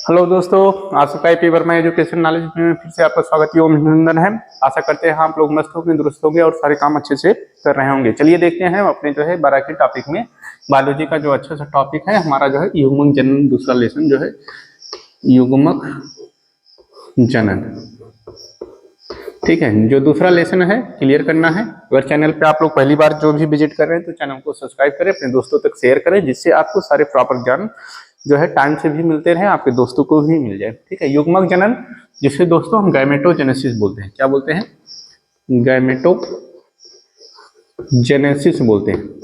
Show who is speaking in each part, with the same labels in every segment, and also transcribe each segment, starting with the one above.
Speaker 1: Hello दोस्तों, आप सबका IP वर्मा एजुकेशन नॉलेज में फिर से आपका स्वागत एवं अभिनंदन है। आशा करते हैं आप लोग मस्त होंगे, दुरुस्त होंगे और सारे काम अच्छे से कर रहे होंगे। चलिए देखते हैं अपने जो है 12 के टॉपिक में बायोलॉजी का जो अच्छा सा टॉपिक है हमारा जो है युग्मक जनन। दूसरा लेसन जो है युग्मक जनन, ठीक है। जो दूसरा लेसन है क्लियर करना है। अगर चैनल पे आप लोग पहली बार जो भी विजिट कर रहे हैं तो चैनल को सब्सक्राइब करें, अपने दोस्तों तक शेयर करें, जिससे आपको सारे प्रॉपर ज्ञान जो है टाइम से भी मिलते रहे, आपके दोस्तों को भी मिल जाए, ठीक है। युग्मक जनन जिसे दोस्तों हम गैमेटोजेनेसिस बोलते हैं। क्या बोलते हैं? गैमेटोजेनेसिस बोलते हैं।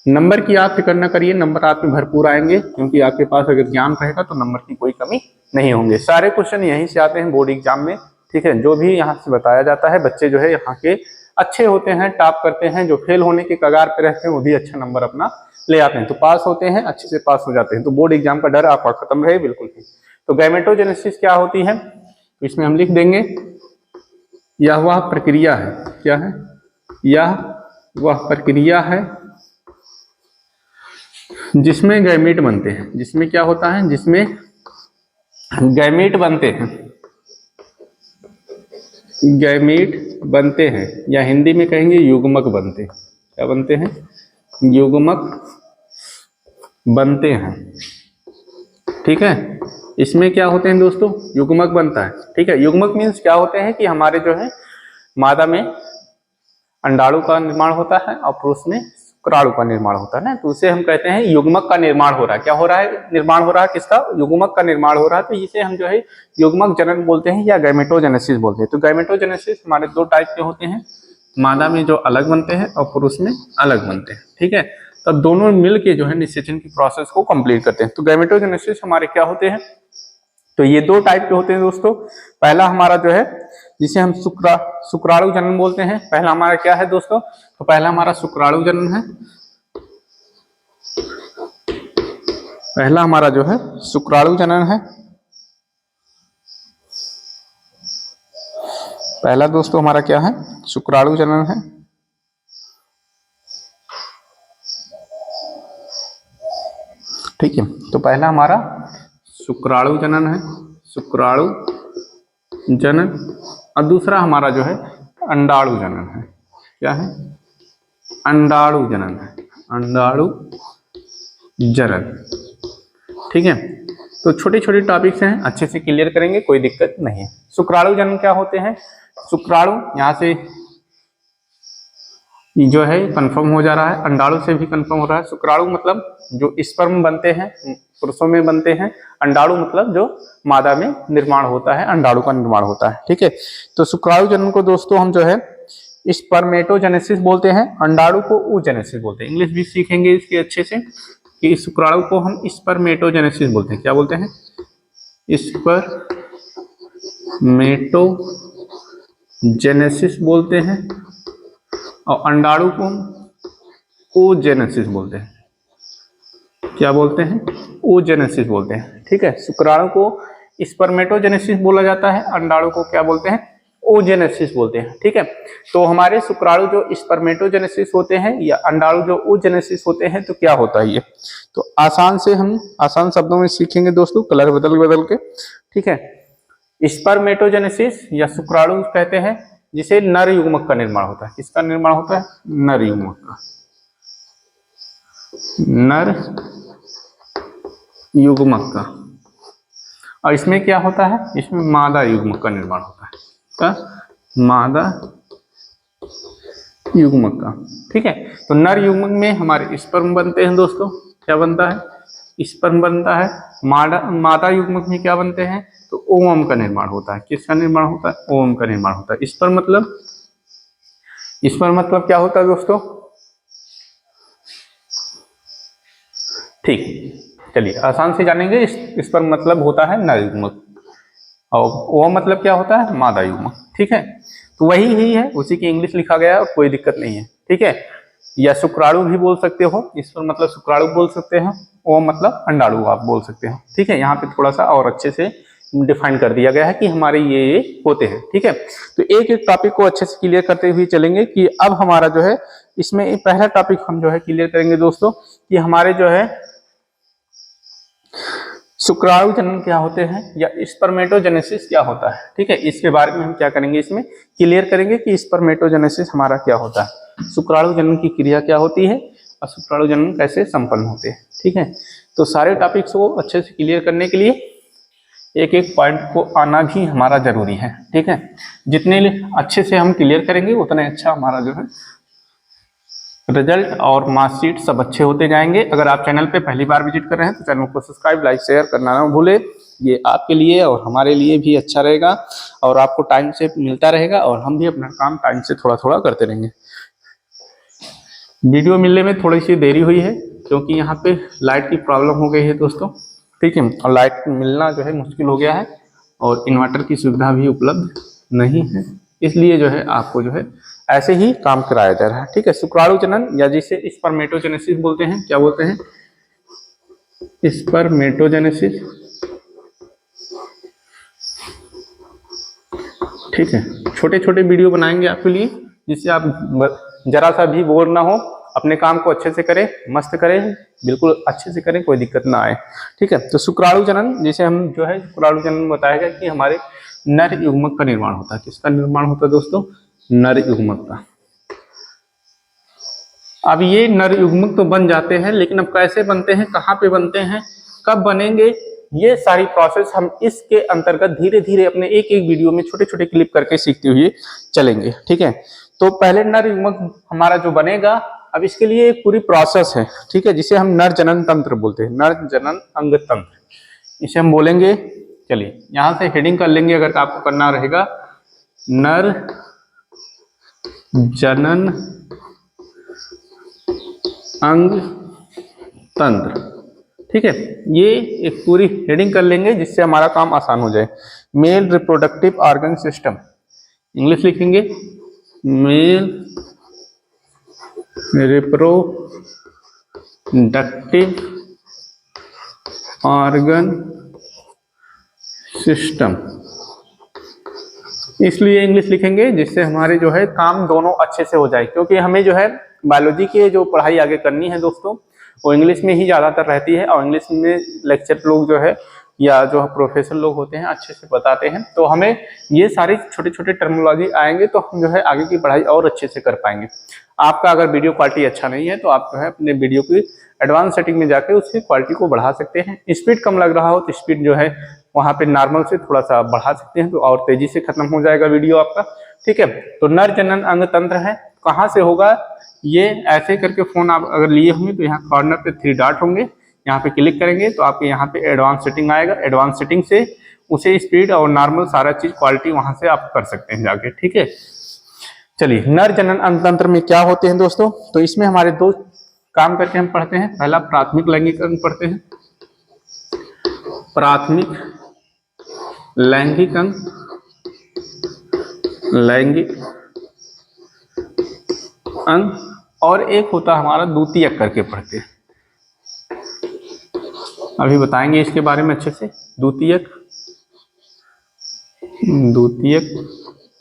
Speaker 1: नंबर की आप फिक्र न करिए, नंबर आप में भरपूर आएंगे, क्योंकि आपके पास अगर ज्ञान रहेगा तो नंबर की कोई कमी नहीं होंगे। सारे क्वेश्चन यहीं से आते हैं बोर्ड एग्जाम में, ठीक है। जो भी यहाँ से बताया जाता है, बच्चे जो है यहाँ के अच्छे होते हैं, टॉप करते हैं। जो फेल होने के कगार पे रहते हैं वो भी अच्छा नंबर अपना ले आते हैं, तो पास होते हैं, अच्छे से पास हो जाते हैं। तो बोर्ड एग्जाम का डर आपका खत्म रहे, बिल्कुल भी। तो गैमेटोजेनेसिस क्या होती है, तो इसमें हम लिख देंगे यह वह प्रक्रिया है। क्या है? यह वह प्रक्रिया है जिसमें गैमीट बनते हैं। जिसमें क्या होता है? जिसमें गैमीट बनते हैं। गैमीट बनते हैं, या हिंदी में कहेंगे युग्मक बनते हैं। क्या बनते हैं? युग्मक बनते हैं, ठीक है। इसमें क्या होते हैं दोस्तों? युग्मक बनता है, ठीक है। युग्मक मीन्स क्या होते हैं कि हमारे जो है मादा में अंडाणु का निर्माण होता है और पुरुष में शुक्राणु का निर्माण होता है ना, तो उसे हम कहते हैं युग्मक का निर्माण हो रहा है। क्या हो रहा है? निर्माण हो रहा है किसका? युग्मक का निर्माण हो रहा है। तो इसे हम जो है युग्मक जनन बोलते हैं या गैमेटोजेनेसिस बोलते हैं। तो गैमेटोजेनेसिस हमारे दो टाइप के होते हैं, मादा में जो अलग बनते हैं और पुरुष में अलग बनते हैं, ठीक है। तब दोनों मिलके जो है निषेचन की प्रोसेस को कंप्लीट करते हैं। तो गैमेटोजेनेसिस हमारे क्या होते हैं? तो ये दो टाइप के होते हैं दोस्तों। पहला हमारा जो है जिसे हम शुक्राणु जनन बोलते हैं। पहला हमारा क्या है दोस्तों? तो पहला हमारा शुक्राणु जनन है। पहला हमारा जो है शुक्राणु जनन है। पहला दोस्तों हमारा क्या है? शुक्राणु जनन है। ठीक है, तो पहला हमारा शुक्राणु जनन है, शुक्राणु जनन। और दूसरा हमारा जो है अंडाणु जनन है। क्या है? अंडाणु जनन है, अंडाणु जनन, ठीक है। तो छोटे छोटे टॉपिक्स हैं, अच्छे से क्लियर करेंगे, कोई दिक्कत नहीं है। शुक्राणु जनन क्या होते हैं? शुक्राणु यहाँ से जो है कंफर्म हो जा रहा है, अंडाणु से भी कंफर्म हो रहा है। शुक्राणु मतलब जो स्पर्म बनते हैं पुरुषों में बनते हैं, अंडाणु मतलब जो मादा में निर्माण होता है, अंडाणु का निर्माण होता है, ठीक है। तो शुक्राणु जनन को दोस्तों हम जो है स्पर्मेटोजेनेसिस बोलते हैं, अंडाणु को oogenesis बोलते हैं। इंग्लिश भी सीखेंगे इसके अच्छे से कि शुक्राणु को हम स्पर्मेटोजेनेसिस बोलते हैं। क्या बोलते हैं? स्पर्मेटोजेनेसिस बोलते हैं, और अंडाणु को oogenesis बोलते हैं। क्या बोलते हैं? oogenesis बोलते हैं, ठीक है। शुक्राणु को स्पर्मेटोजेनेसिस बोला जाता है, अंडाणु को क्या बोलते हैं? oogenesis बोलते हैं, ठीक है। तो हमारे शुक्राणु जो स्पर्मेटोजेनेसिस होते हैं या अंडाणु जो oogenesis होते हैं, तो क्या होता है ये? तो हम आसान शब्दों में सीखेंगे दोस्तों, कलर बदल के, ठीक है। स्पर्मेटोजेनेसिस या शुक्राणु कहते हैं जिसे नर युग्मक का निर्माण होता है। किसका निर्माण होता है? नर युग्मक का, नर युग्मक का। और इसमें क्या होता है? इसमें मादा युग्मक का निर्माण होता है। का मादा युग्मक का, ठीक है। तो नर युग्मक में हमारे स्पर्म बनते हैं दोस्तों। क्या बनता है? स्पर्म बनता है। मादा युग्मक में क्या बनते हैं? तो ओवम का निर्माण होता है। किसका निर्माण होता है? ओवम का निर्माण होता है। स्पर्म मतलब क्या होता है दोस्तों? ठीक, चलिए आसान से जानेंगे। स्पर्म मतलब होता है नर युग्मक, और ओवम मतलब क्या होता है? मादा युग्मक, ठीक है। तो वही ही है, उसी की इंग्लिश लिखा गया है और कोई दिक्कत नहीं है, ठीक है। या शुक्राणु भी बोल सकते हो, स्पर्म मतलब शुक्राणु बोल सकते हो, ओवम मतलब अंडाणु आप बोल सकते हो, ठीक है। यहाँ पे थोड़ा सा और अच्छे से डिफाइन कर दिया गया है कि हमारे ये होते हैं, ठीक है। तो एक एक टॉपिक को अच्छे से क्लियर करते हुए चलेंगे कि अब हमारा जो है इसमें पहला टॉपिक हम जो है क्लियर करेंगे दोस्तों कि हमारे जो है शुक्राणु जनन क्या होते हैं या स्पर्मेटोजेनेसिस क्या होता है, ठीक है, इसके बारे में हम क्या करेंगे, इसमें क्लियर करेंगे कि स्पर्मेटोजेनेसिस हमारा क्या होता है, शुक्राणु जनन की क्रिया क्या होती है और शुक्राणु जनन कैसे संपन्न होते हैं। ठीक है, तो सारे टॉपिक्स को अच्छे से क्लियर करने के लिए एक एक पॉइंट को आना भी हमारा जरूरी है। ठीक है, जितने अच्छे से हम क्लियर करेंगे उतने अच्छा हमारा जो है रिजल्ट और मार्कशीट सब अच्छे होते जाएंगे। अगर आप चैनल पे पहली बार विजिट कर रहे हैं तो चैनल को सब्सक्राइब, लाइक, शेयर करना ना भूले। ये आपके लिए और हमारे लिए भी अच्छा रहेगा और आपको टाइम से मिलता रहेगा और हम भी अपना काम टाइम से थोड़ा थोड़ा करते रहेंगे। वीडियो मिलने में थोड़ी सी देरी हुई है क्योंकि यहाँ पे लाइट की प्रॉब्लम हो गई है दोस्तों। ठीक है, और लाइट मिलना जो है मुश्किल हो गया है और इन्वर्टर की सुविधा भी उपलब्ध नहीं है, इसलिए जो है आपको जो है ऐसे ही काम कराया जा रहा है। ठीक है, शुक्राणु जनन या जिसे स्पर्मेटोजेनेसिस बोलते हैं, क्या बोलते हैं, स्पर्मेटोजेनेसिस। ठीक है, छोटे छोटे वीडियो बनाएंगे आपके लिए जिससे आप जरा सा भी बोर ना हो, अपने काम को अच्छे से करें, मस्त करें, बिल्कुल अच्छे से करें, कोई दिक्कत ना आए। ठीक है, तो शुक्राणु जनन जिसे हम जो है शुक्राणु जनन बताएगा कि हमारे नर युग्मक का निर्माण होता है। किसका निर्माण होता है दोस्तों, नर युग्मक का। अब ये नर युग्मक तो बन जाते हैं, लेकिन अब कैसे बनते हैं, कहाँ पे बनते हैं, कब बनेंगे, ये सारी प्रोसेस हम इसके अंतर्गत धीरे धीरे अपने एक एक वीडियो में छोटे छोटे क्लिप करके सीखते हुए चलेंगे। ठीक है, तो पहले नर युग्मक हमारा जो बनेगा, अब इसके लिए एक पूरी प्रोसेस है। ठीक है, जिसे हम नर जनन तंत्र बोलते हैं, नर जनन अंग तंत्र इसे हम बोलेंगे। चलिए यहां से हेडिंग कर लेंगे अगर आपको करना रहेगा, नर जनन अंग तंत्र। ठीक है, ये एक पूरी हेडिंग कर लेंगे जिससे हमारा काम आसान हो जाए। Male reproductive organ system, English लिखेंगे मेल रिप्रोडक्टिव ऑर्गन सिस्टम, इसलिए इंग्लिश लिखेंगे जिससे हमारे जो है काम दोनों अच्छे से हो जाए, क्योंकि हमें जो है बायोलॉजी की जो पढ़ाई आगे करनी है दोस्तों वो इंग्लिश में ही ज़्यादातर रहती है और इंग्लिश में लेक्चर लोग जो है या जो प्रोफेसर लोग होते हैं अच्छे से बताते हैं, तो हमें ये सारी छोटे छोटे टर्मिनोलॉजी आएंगे तो हम जो है आगे की पढ़ाई और अच्छे से कर पाएंगे। आपका अगर वीडियो क्वालिटी अच्छा नहीं है तो आप जो है अपने वीडियो की एडवांस सेटिंग में जाकर उसकी क्वालिटी को बढ़ा सकते हैं। स्पीड कम लग रहा हो तो स्पीड जो है वहाँ पे नॉर्मल से थोड़ा सा बढ़ा सकते हैं तो और तेजी से खत्म हो जाएगा वीडियो आपका। ठीक है, तो नर जनन अंग तंत्र है, कहाँ से होगा, ये ऐसे करके फोन आप अगर लिए होंगे तो यहाँ कॉर्नर पे 3 डॉट होंगे, यहाँ पे क्लिक करेंगे तो आपके यहाँ पे एडवांस सेटिंग आएगा। एडवांस सेटिंग से उसे स्पीड और नॉर्मल सारा चीज क्वालिटी वहां से आप कर सकते हैं जाके। ठीक है, चलिए नर जनन अंग तंत्र में क्या होते हैं दोस्तों, तो इसमें हमारे 2 काम करके हम पढ़ते हैं। पहला प्राथमिक लैंगिक अंग पढ़ते हैं, प्राथमिक लैंगिक अंग, लैंगिक अंग, और एक होता है हमारा द्वितीयक करके पढ़ते हैं। अभी बताएंगे इसके बारे में अच्छे से। द्वितीयक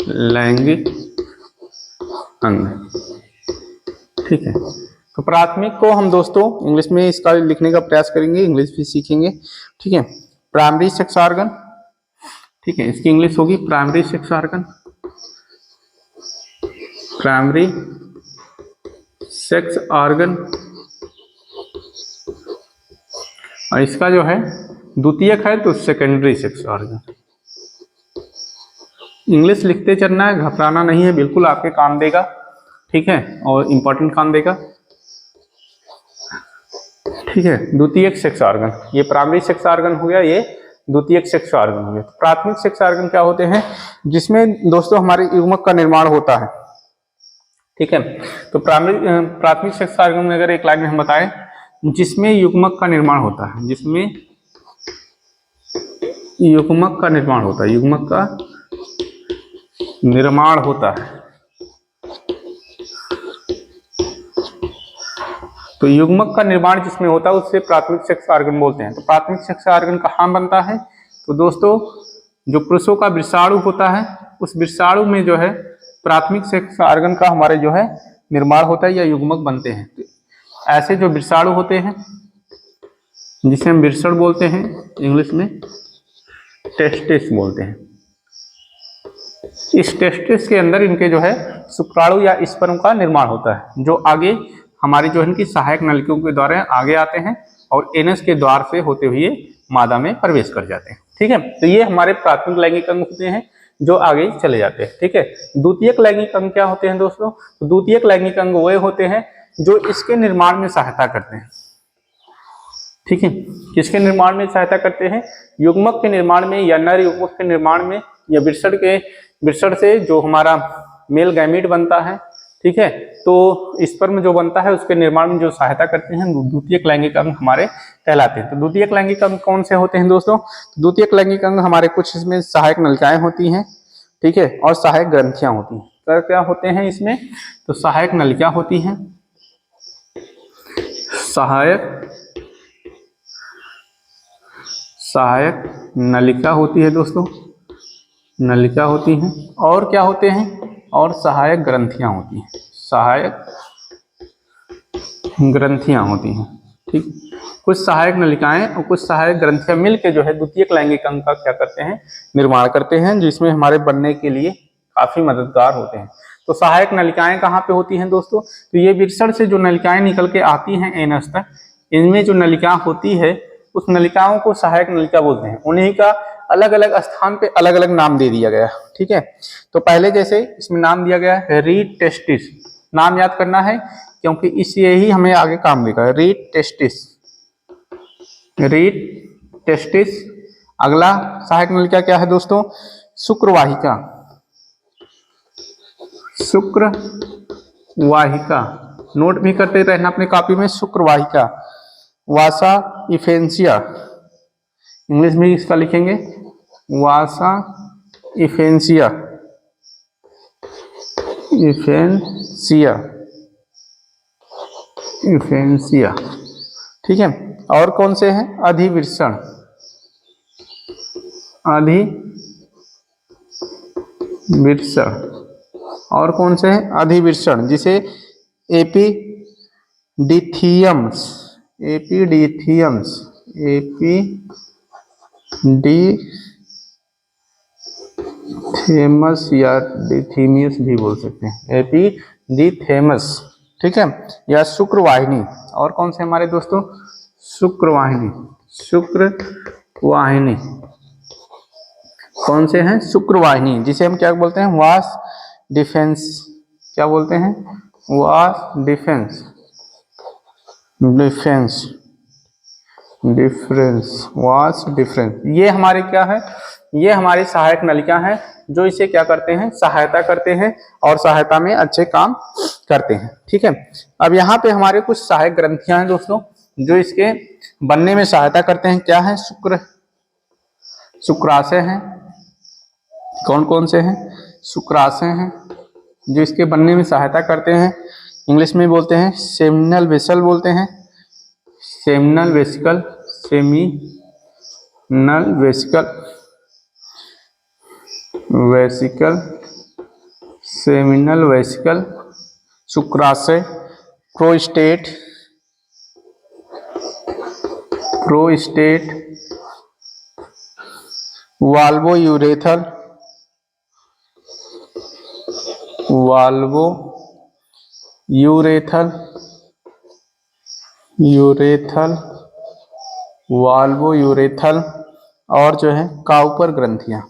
Speaker 1: लैंगिक अंग। ठीक है, तो प्राथमिक को हम दोस्तों इंग्लिश में इसका लिखने का प्रयास करेंगे, इंग्लिश भी सीखेंगे। ठीक है, प्राइमरी सेक्स ऑर्गन। ठीक है, इसकी इंग्लिश होगी primary sex organ, primary sex organ. और इसका जो है द्वितीयक है तो सेकेंडरी सेक्स ऑर्गन। इंग्लिश लिखते चलना है, घबराना नहीं है, बिल्कुल आपके काम देगा। ठीक है, और इम्पोर्टेंट काम देगा। ठीक है, द्वितीयक सेक्स ऑर्गन, ये प्राइमरी सेक्स ऑर्गन हो गया, ये द्वितीयक सेक्स ऑर्गन हो गया। प्राथमिक सेक्स ऑर्गन क्या होते हैं, जिसमें दोस्तों हमारे युग्मक का निर्माण होता है। ठीक है, तो प्राथमिक सेक्स ऑर्गन में अगर एक लाइन में हम बताएं, जिसमें युग्मक का निर्माण होता है, जिसमें युग्मक का निर्माण होता है, युग्मक का निर्माण होता है। तो युग्मक का निर्माण जिसमें होता है उससे प्राथमिक सेक्स ऑर्गन बोलते हैं। तो प्राथमिक सेक्स ऑर्गन कहाँ बनता है, तो दोस्तों जो पुरुषों का वृषाणु होता है उस वृषाणु में जो है प्राथमिक सेक्स ऑर्गन का हमारे जो है निर्माण होता है या युग्मक बनते हैं। तो ऐसे जो वृषाणु होते हैं जिसे हम विरसड़ बोलते हैं, इंग्लिश में टेस्टिस बोलते हैं। इस टेस्टिस के अंदर इनके जो है शुक्राणु या स्पर्म का निर्माण होता है, जो आगे हमारी जो है इनकी सहायक नलिकाओं के द्वारा आगे आते हैं और एनस के द्वार से होते हुए मादा में प्रवेश कर जाते हैं। ठीक है, तो ये हमारे प्राथमिक लैंगिक अंग होते हैं जो आगे चले जाते हैं। ठीक है, द्वितीयक लैंगिक अंग क्या होते हैं दोस्तों? तो द्वितीयक लैंगिक अंग वो होते हैं जो इसके निर्माण में सहायता करते हैं। ठीक है, किसके निर्माण में सहायता करते हैं? युग्मक के निर्माण में या नर युग्मक के निर्माण में, या विरसड़ से जो हमारा मेल गैमीट बनता है, ठीक है, तो स्पर्म जो बनता है उसके निर्माण में जो सहायता करते हैं द्वितीयक लैंगिक अंग हमारे कहलाते हैं। तो द्वितीयक लैंगिक अंग कौन से होते हैं दोस्तों? द्वितीयक लैंगिक अंग हमारे कुछ इसमें सहायक नलिकाएं होती हैं, ठीक है, और सहायक ग्रंथियां होती हैं। तो क्या होते हैं इसमें? तो सहायक नलिका होती हैं, सहायक नलिका होती है दोस्तों, नलिका होती हैं। और क्या होते हैं? और सहायक ग्रंथियां होती हैं, सहायक ग्रंथियां होती हैं। ठीक, कुछ सहायक नलिकाएं और कुछ सहायक ग्रंथियां मिलकर जो है द्वितीयक लैंगिक अंग का क्या करते हैं? निर्माण करते हैं, जिसमें हमारे बनने के लिए काफी मददगार होते हैं। तो सहायक नलिकाएं कहाँ पे होती हैं दोस्तों? तो ये विरसड़ से जो नलिकाएं निकल के आती हैं एनस तक, इनमें जो नलिका होती है उस नलिकाओं को सहायक नलिका बोलते हैं। उन्हीं का अलग अलग स्थान पे अलग अलग नाम दे दिया गया। ठीक है, तो पहले जैसे इसमें नाम दिया गया है रीड टेस्टिस, नाम याद करना है क्योंकि इससे ही हमें आगे काम देगा। Read testis, read testis. अगला सहायक नलिका क्या है दोस्तों? शुक्रवाहिका, शुक्रवाहिका, नोट भी करते रहना अपनी कॉपी में। शुक्रवाहिका, वासा इफेंसिया, इंग्लिश में इसका लिखेंगे वासा इफेंसिया, इफेंसिया, इफेंसिया। ठीक है, और कौन से हैं? अधिविरसण, अधिविरसण। और कौन से हैं? अधिविरसण, जिसे एपीडिथियम्स, एपीडिथियम्स, एपीडिथेमस या डिथीमियस भी बोल सकते हैं, एपीडिथेमस। ठीक है, या शुक्रवाहिनी। और कौन से हमारे दोस्तों? शुक्रवाहिनी, शुक्रवाहिनी। कौन से हैं? शुक्रवाहिनी, जिसे हम क्या बोलते हैं? वास डिफेंस, क्या बोलते हैं? वास defence, defence, difference, vas deferens. ये हमारे क्या है? ये हमारी सहायक नलिका है जो इसे क्या करते हैं? सहायता करते हैं और सहायता में अच्छे काम करते हैं। ठीक है, अब यहाँ पे हमारे कुछ सहायक ग्रंथियां हैं दोस्तों जो इसके बनने में सहायता करते हैं। क्या है? शुक्राशय हैं। कौन कौन से हैं? शुक्राशय हैं जो इसके बनने में सहायता करते हैं। इंग्लिश में बोलते हैं सेमिनल वेसल बोलते हैं, seminal vesicle, seminal vesicle, vesicle, seminal vesicle, शुक्राशय, prostate, prostate, bulbourethral, bulbourethral, urethral, bulbourethral. और जो है काउपर ग्रंथियां।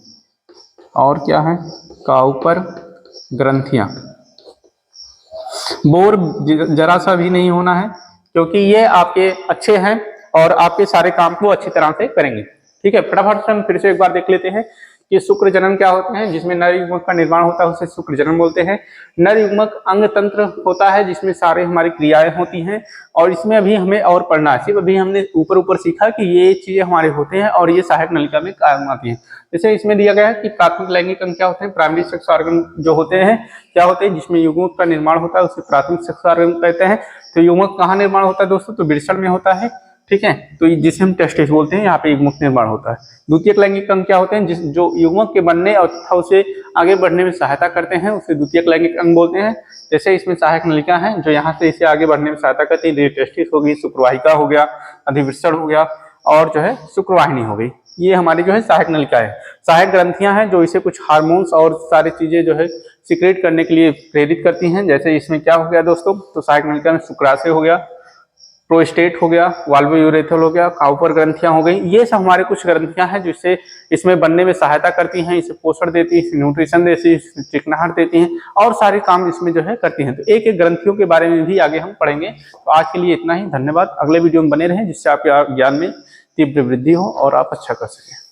Speaker 1: और क्या है? काउपर ग्रंथियां। बोर जरा सा भी नहीं होना है क्योंकि ये आपके अच्छे हैं और आपके सारे काम को अच्छी तरह से करेंगे। ठीक है, फटाफट से हम फिर से एक बार देख लेते हैं कि शुक्र जनन क्या होते हैं, जिसमें नर युग्मक का निर्माण होता है उसे शुक्र जनन बोलते हैं। नर युग्मक अंग तंत्र होता है जिसमें सारे हमारी क्रियाएं होती हैं और इसमें अभी हमें और पढ़ना है। सिर्फ अभी हमने ऊपर ऊपर सीखा कि ये चीजें हमारे होते हैं और ये सहायक नलिका में काम आती हैं। जैसे इसमें दिया गया है कि प्राथमिक लैंगिक अंग क्या होते हैं? प्राइमरी सेक्स ऑर्गन जो होते हैं क्या होते हैं? जिसमें युग्मक का निर्माण होता है उसे प्राथमिक सेक्स ऑर्गन कहते हैं। तो युग्मक कहाँ निर्माण होता है दोस्तों? तो विरसड़ में होता है। ठीक है। तो जिसे हम टेस्टिस बोलते हैं, यहाँ पे युग्मक निर्माण होता है। द्वितीयक लैंगिक अंग क्या होते हैं, जो युग्मक के बनने और तथा उसे आगे बढ़ने में सहायता करते हैं, उसे द्वितीयक लैंगिक अंग बोलते हैं। जैसे इसमें सहायक नलिका है जो यहाँ से इसे आगे बढ़ने में सहायता करती है, टेस्टिस हो गई, शुक्रवाहिका हो गया, अधिवृषण हो गया, और जो है शुक्रवाहिनी हो गई। ये हमारी जो है सहायक नलिका है। सहायक ग्रंथियां हैं जो इसे कुछ हार्मोन्स और सारी चीजें जो है सिक्रेट करने के लिए प्रेरित करती हैं। जैसे इसमें क्या हो गया दोस्तों, तो सहायक नलिका में शुक्राशय हो गया, प्रोस्टेट हो गया, वाल्वोयूरेथ्रल हो गया, काउपर ग्रंथियां हो गई। ये सब हमारे कुछ ग्रंथियां हैं जिससे इसमें बनने में सहायता करती हैं, इसे पोषण देती है, इसे न्यूट्रिशन देती है, चिकनाहट देती हैं, और सारे काम इसमें जो है करती हैं। तो एक एक ग्रंथियों के बारे में भी आगे हम पढ़ेंगे। तो आज के लिए इतना ही, धन्यवाद। अगले वीडियो में बने रहें जिससे आपके ज्ञान में तीव्र वृद्धि हो और आप अच्छा कर सकें।